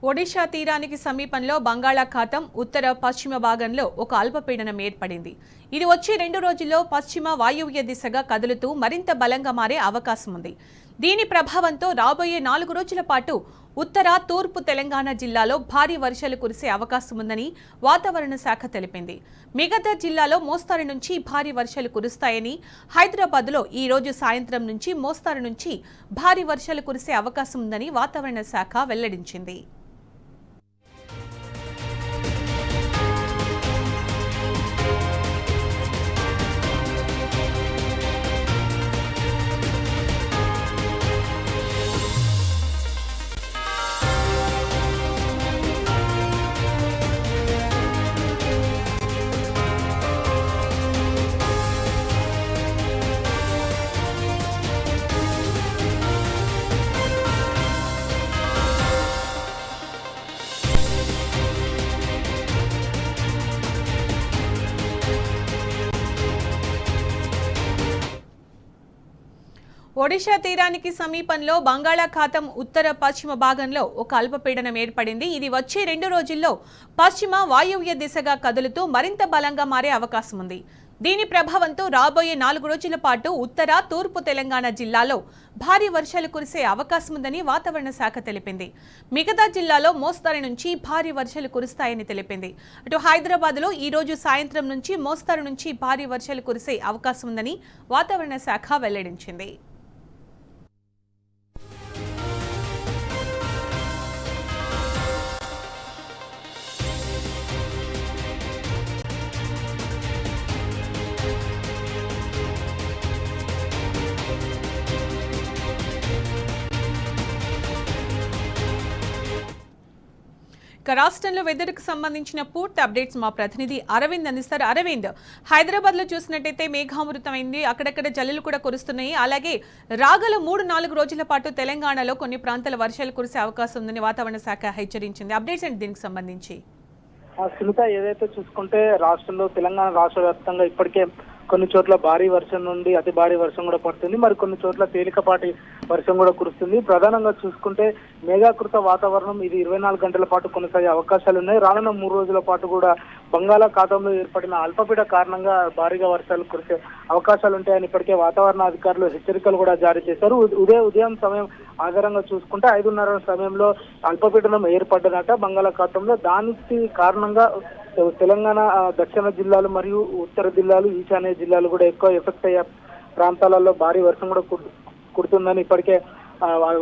ఒడిషా తీరానికి సమీపంలో బంగాళాఖాతం ఉత్తర పశ్చిమ భాగంలో ఒక అల్పపీడనం ఏర్పడింది. ఇది వచ్చే 2 రోజుల్లో పశ్చిమ వాయువ్య దిశగా కదులుతూ మరింత బలంగా మారే అవకాశం ఉంది. దీని ప్రభావంతో రాబోయే 4 రోజుల పాటు ఉత్తర తూర్పు తెలంగాణ జిల్లాలో భారీ వర్షాలు కురిసే అవకాశం ఉందని వాతావరణ శాఖ తెలిపింది. మిగతా జిల్లాలో మోస్తారు నుంచి భారీ వర్షాలు కురుస్తాయని, హైదరాబాద్లో ఈ రోజు సాయంత్రం నుంచి మోస్తారు నుంచి భారీ వర్షాలు కురిసే అవకాశం ఉందని వాతావరణ శాఖ వెల్లడించింది. ఒడిషా తీరానికి సమీపంలో బంగాళాఖాతం ఉత్తర పశ్చిమ భాగంలో ఒక అల్పపీడనం ఏర్పడింది. ఇది వచ్చే 2 రోజుల్లో పశ్చిమ వాయువ్య దిశగా కదులుతూ మరింత బలంగా మారే అవకాశం ఉంది. దీని ప్రభావంతో రాబోయే 4 రోజుల పాటు ఉత్తర తూర్పు తెలంగాణ జిల్లాలో భారీ వర్షాలు కురిసే అవకాశం ఉందని వాతావరణ శాఖ తెలిపింది. మిగతా జిల్లాలో మోస్తారు నుంచి భారీ వర్షాలు కురుస్తాయని తెలిపింది. అటు హైదరాబాద్లో ఈ రోజు సాయంత్రం నుంచి మోస్తారు నుంచి భారీ వర్షాలు కురిసే అవకాశం ఉందని వాతావరణ శాఖ వెల్లడించింది. రాష్ట్రంలో వెదర్కు సంబంధించిన పూర్తి అప్డేట్స్ మా ప్రతినిధి అరవింద్ అందిస్తారు. అరవింద్, హైదరాబాద్ లో చూసినట్టయితే మేఘామృతమైంది, అక్కడక్కడ జల్లులు కూడా కురుస్తున్నాయి. అలాగే రాగల 3-4 రోజుల పాటు తెలంగాణలో కొన్ని ప్రాంతాల వర్షాలు కురిసే అవకాశం ఉందని వాతావరణ శాఖ హెచ్చరించింది. అప్డేట్స్ ఏంటి దీనికి సంబంధించి? సునీత, ఏదైతే చూసుకుంటే రాష్ట్రంలో తెలంగాణ రాష్ట్ర వ్యాప్తంగా ఇప్పటికే కొన్ని చోట్ల భారీ వర్షం నుండి అతి భారీ వర్షం కూడా పడుతుంది. మరి కొన్ని చోట్ల తేలికపాటి వర్షం కూడా కురుస్తుంది. ప్రధానంగా చూసుకుంటే మేఘాకృత వాతావరణం ఇది 24 గంటల పాటు కొనసాగే అవకాశాలు ఉన్నాయి. రానున్న 3 రోజుల పాటు కూడా బంగాళాఖాతంలో ఏర్పడిన అల్పపీడ కారణంగా భారీగా వర్షాలు కురిసే అవకాశాలు ఉంటాయని ఇప్పటికే వాతావరణ అధికారులు హెచ్చరికలు కూడా జారీ చేశారు. ఉదయం సమయం ఆధారంగా చూసుకుంటే 5:30 సమయంలో అల్పపీడనం ఏర్పడ్డదట బంగాళాఖాతంలో. దానికి కారణంగా తెలంగాణ దక్షిణ జిల్లాలు మరియు ఉత్తర జిల్లాలు, ఈశాన్య జిల్లాలు కూడా ఎక్కువ ఎఫెక్ట్ అయ్యే ప్రాంతాలలో భారీ వర్షం కూడా కుడుతుందని ఇప్పటికే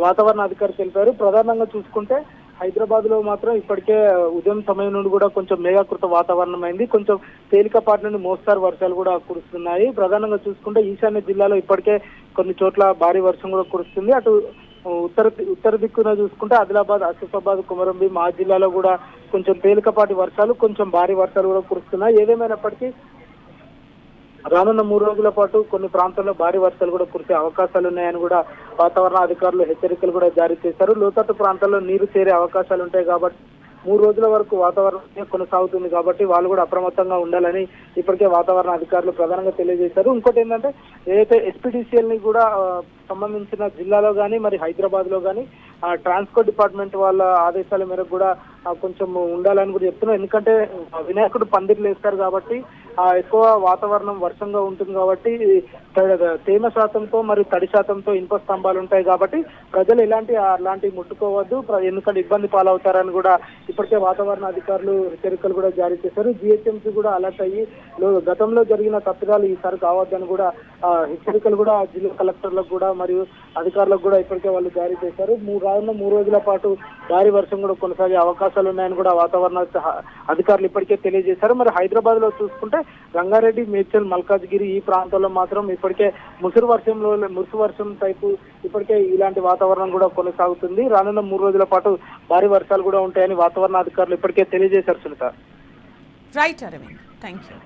వాతావరణ అధికారి తెలిపారు. ప్రధానంగా చూసుకుంటే హైదరాబాద్ లో మాత్రం ఇప్పటికే ఉదయం సమయం నుండి కూడా కొంచెం మేఘాకృత వాతావరణం అయింది. కొంచెం తేలికపాటి నుండి మోస్తారు వర్షాలు కూడా కురుస్తున్నాయి. ప్రధానంగా చూసుకుంటే ఈశాన్య జిల్లాలో ఇప్పటికే కొన్ని చోట్ల భారీ వర్షం కూడా కురుస్తుంది. అటు ఉత్తర దిక్కున చూసుకుంటే ఆదిలాబాద్, ఆసిఫాబాద్, కొమరంభీం మా జిల్లాలో కూడా కొంచెం తేలికపాటి వర్షాలు, కొంచెం భారీ వర్షాలు కూడా కురుస్తున్నాయి. ఏదేమైనప్పటికీ రానున్న 3 రోజుల పాటు కొన్ని ప్రాంతాల్లో భారీ వర్షాలు కూడా కురిసే అవకాశాలు ఉన్నాయని కూడా వాతావరణ అధికారులు హెచ్చరికలు కూడా జారీ చేశారు. లోతట్టు ప్రాంతాల్లో నీరు చేరే అవకాశాలు ఉంటాయి కాబట్టి 3 రోజుల వరకు వాతావరణం కొనసాగుతుంది కాబట్టి వాళ్ళు కూడా అప్రమత్తంగా ఉండాలని ఇప్పటికే వాతావరణ అధికారులు ప్రధానంగా తెలియజేశారు. ఇంకోటి ఏంటంటే ఏదైతే ఎస్పీడీసీఎల్ ని కూడా సంబంధించిన జిల్లాలో కానీ మరి హైదరాబాద్ లో కానీ ట్రాన్స్పోర్ట్ డిపార్ట్మెంట్ వాళ్ళ ఆదేశాల మేరకు కూడా కొంచెం ఉండాలని కూడా చెప్తున్నారు. ఎందుకంటే వినాయకుడు పందిర్లు వేస్తారు కాబట్టి ఎక్కువ వాతావరణం వర్షంగా ఉంటుంది కాబట్టి తేమ శాతంతో మరియు తడి శాతంతో ఇనుప స్తంభాలు ఉంటాయి కాబట్టి ప్రజలు అలాంటివి ముట్టుకోవద్దు, ఎందుకంటే ఇబ్బంది పాలవుతారని కూడా ఇప్పటికే వాతావరణ అధికారులు హెచ్చరికలు కూడా జారీ చేశారు. జిహెచ్ఎంసీ కూడా అలర్ట్ అయ్యి గతంలో జరిగిన తప్పిదాలు ఈసారి కావద్దని కూడా హెచ్చరికలు కూడా జిల్లా కలెక్టర్లకు కూడా మరియు అధికారులకు కూడా ఇప్పటికే వాళ్ళు జారీ చేశారు. రానున్న 3 రోజుల పాటు భారీ వర్షం కూడా కొనసాగే అవకాశాలు ఉన్నాయని కూడా వాతావరణ అధికారులు ఇప్పటికే తెలియజేశారు. మరి హైదరాబాద్ లో చూసుకుంటే రంగారెడ్డి, మేడ్చల్, మల్కాజ్గిరి ఈ ప్రాంతాల్లో మాత్రం ఇప్పటికే ముసురు వర్షం టైపు ఇప్పటికే ఇలాంటి వాతావరణం కూడా కొనసాగుతుంది. రానున్న 3 రోజుల పాటు భారీ వర్షాలు కూడా ఉంటాయని వాతావరణ అధికారులు ఇప్పటికే తెలియజేశారు. Sunitha, right Arvind, thank you.